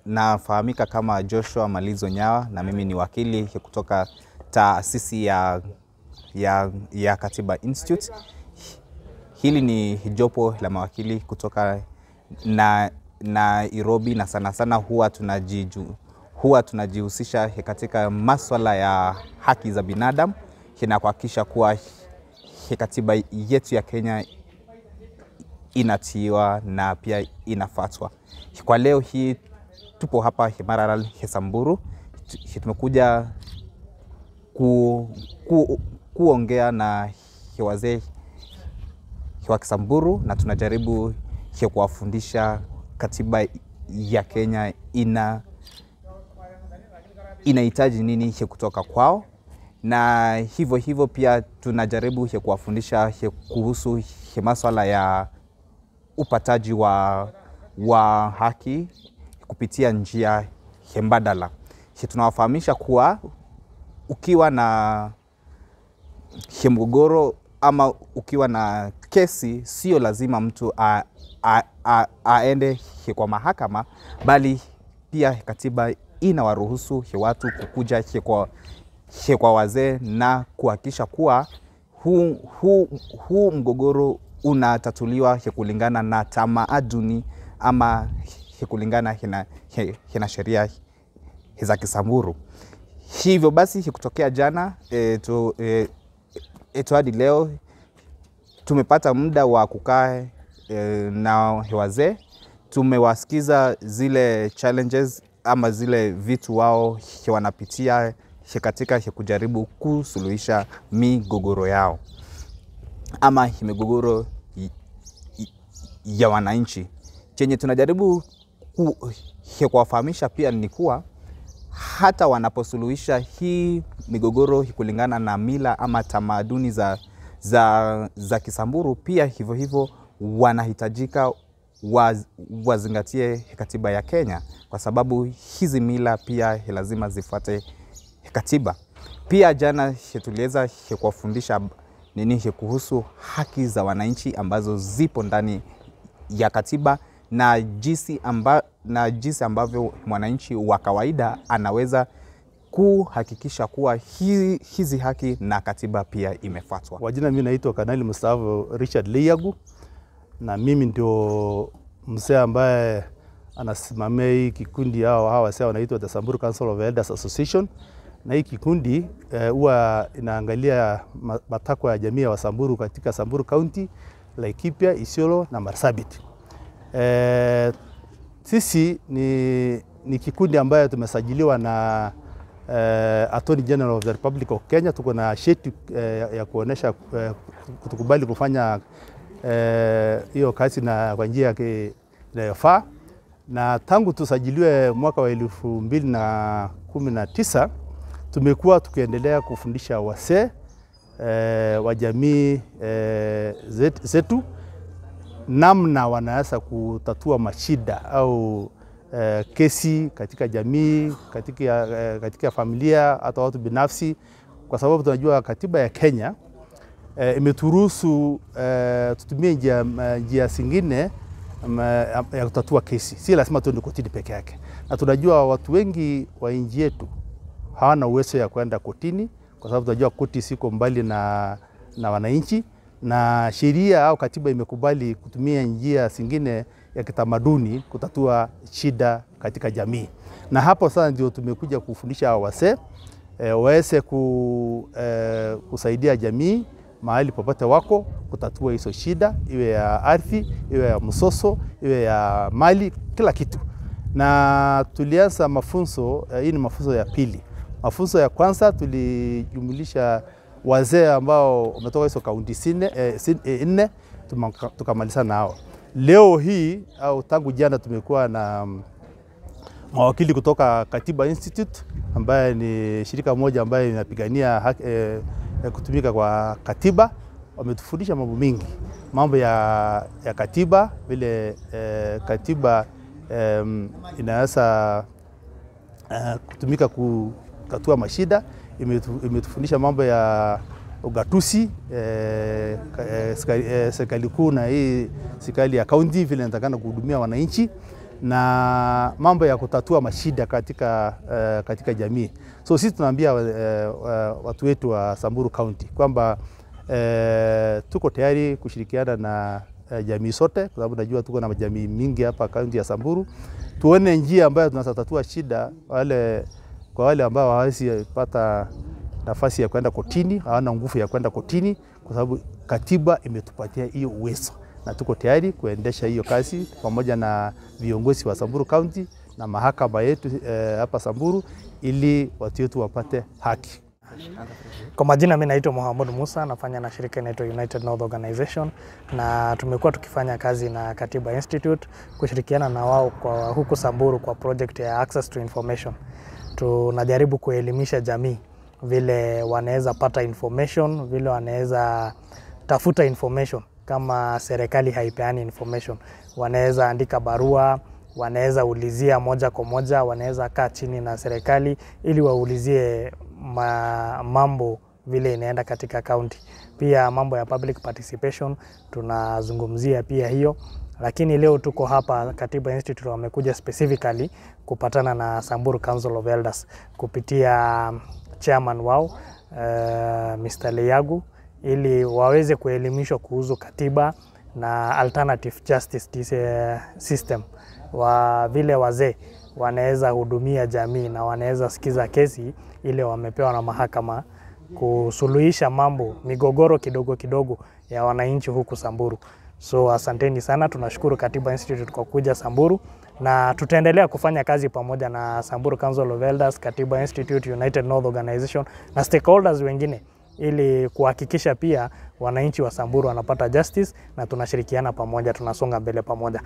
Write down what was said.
Nafahamika kama Joshua Malizo Nyawa na mimi ni wakili kutoka taasisi ya Katiba Institute. Hili ni jopo la mawakili kutoka Nairobi na sana sana huwa tunajihusisha katika masuala ya haki za binadamu na kuhakikisha kuwa katiba yetu ya Kenya inatiiwa na pia inafuatwa. Kwa leo hii tupo hapa Maralal Samburu. Tumekuja kuongea na wazee wa Kisamburu na tunajaribu kuwafundisha katiba ya Kenya inahitaji nini kutoka kwao, na hivyo pia tunajaribu kuwafundisha kuhusu masuala ya upataji wa haki kupitia njia mbadala. Tunawafahamisha kuwa ukiwa na mgogoro ama ukiwa na kesi, sio lazima mtu aende kwa mahakama, bali pia katiba inawaruhusu watu kukuja kwa wazee na kuhakikisha kuwa huu mgogoro unatatuliwa kulingana na tamaduni ama kulingana na sheria za Kisamburu. Hivyo basi kutokea jana hadi leo tumepata muda wa kukaa na wazee. Tumewasikiza zile challenges ama zile vitu wao wanapitia katika kujaribu kusuluhisha migogoro yao ama migogoro ya wananchi. Chenye tunajaribu kuwafahamisha pia ni kuwa hata wanaposuluhisha hii migogoro kulingana na mila ama tamaduni za Kisamburu, pia hivyo wanahitajika wazingatie katiba ya Kenya, kwa sababu hizi mila pia lazima zifuate katiba. Pia jana tuliweza kuwafundisha kuhusu haki za wananchi ambazo zipo ndani ya katiba na jinsi ambavyo mwananchi wa kawaida anaweza kuhakikisha kuwa hizi haki na katiba pia imefuatwa. Kwa jina mimi naitwa Kanali Mstaafu Richard Leyagu, na mimi ndio mzee ambaye anasimamia hii kikundi hawa wasee wanaitwa The Samburu Council of Elders Association. Na hii kikundi huwa inaangalia matakwa ya jamii ya Wasamburu katika Samburu County, Laikipia, Isiolo na Marsabit. Sisi ni kikundi ambayo tumesajiliwa na Attorney General of the Republic of Kenya. Tuko na sheti ya kuonesha kutukubali kufanya hiyo kazi na kwa njia inayofaa. Na tangu tusajiliwe mwaka wa 2019 tumekuwa tukiendelea kufundisha wasee wa jamii zetu namna wanaweza kutatua mashida au kesi katika jamii, katika familia, hata watu binafsi, kwa sababu tunajua katiba ya Kenya imeturuhusu tutumie njia zingine ya kutatua kesi. Si lazima tuende kotini peke yake. Na tunajua watu wengi wa nchi yetu hawana uwezo ya kwenda kotini, kwa sababu tunajua koti siko mbali na wananchi, na sheria au katiba imekubali kutumia njia zingine ya kitamaduni kutatua shida katika jamii. Na hapo sasa ndio tumekuja kufundisha wasee waweze kusaidia jamii mahali popote wako kutatua hizo shida, iwe ya ardhi, iwe ya msoso, iwe ya mali, kila kitu. Na tulianza mafunzo, hii ni mafunzo ya pili. Mafunzo ya kwanza tulijumulisha wazee ambao wametoka hizo kaunti nne, tukamaliza nao. Leo hii au tangu jana tumekuwa na mawakili kutoka Katiba Institute, ambaye ni shirika moja ambaye inapigania kutumika kwa katiba. Wametufundisha mambo mingi, mambo ya katiba, vile katiba inaweza kutumika kutatua mashida. Imetufundisha mambo ya ugatuzi, serikali kuu na hii serikali ya kaunti vile inatakana kuhudumia wananchi. na mambo ya kutatua mashida katika jamii. So sisi tunaambia watu wetu wa Samburu County kwamba tuko tayari kushirikiana na jamii sote, kwa sababu najua tuko na jamii mingi hapa kaunti ya Samburu. Tuone njia ambayo tunaweza tatua shida kwa wale ambao hawezi pata nafasi ya kwenda kotini, hawana nguvu ya kwenda kotini, kwa sababu katiba imetupatia hiyo uwezo, na tuko tayari kuendesha hiyo kazi pamoja na viongozi wa Samburu County na mahakama yetu hapa Samburu, ili watu wetu wapate haki. Kwa majina mimi naitwa Mohamed Musa, nafanya na shirika inaitwa United North Organization, na tumekuwa tukifanya kazi na Katiba Institute kushirikiana na wao kwa huku Samburu kwa project ya Access to Information. Tunajaribu kuelimisha jamii vile wanaweza pata information, vile wanaweza tafuta information kama serikali haipeani information. Wanaweza andika barua, wanaweza ulizia moja kwa moja, wanaweza kaa chini na serikali ili waulizie mambo vile inaenda katika county. Pia mambo ya public participation tunazungumzia pia hiyo, lakini leo tuko hapa Katiba Institute wamekuja specifically kupatana na Samburu Council of Elders kupitia chairman wao Mr. Leyagu, ili waweze kuelimishwa kuhusu katiba na alternative justice system, wa vile wazee wanaweza hudumia jamii na wanaweza sikiza kesi ile wamepewa na mahakama kusuluhisha migogoro kidogo kidogo ya wananchi huku Samburu. So asanteni sana, tunashukuru Katiba Institute kwa kuja Samburu, na tutaendelea kufanya kazi pamoja na Samburu Council of Elders, Katiba Institute, United North Organization na stakeholders wengine, ili kuhakikisha pia wananchi wa Samburu wanapata justice, na tunashirikiana pamoja, tunasonga mbele pamoja.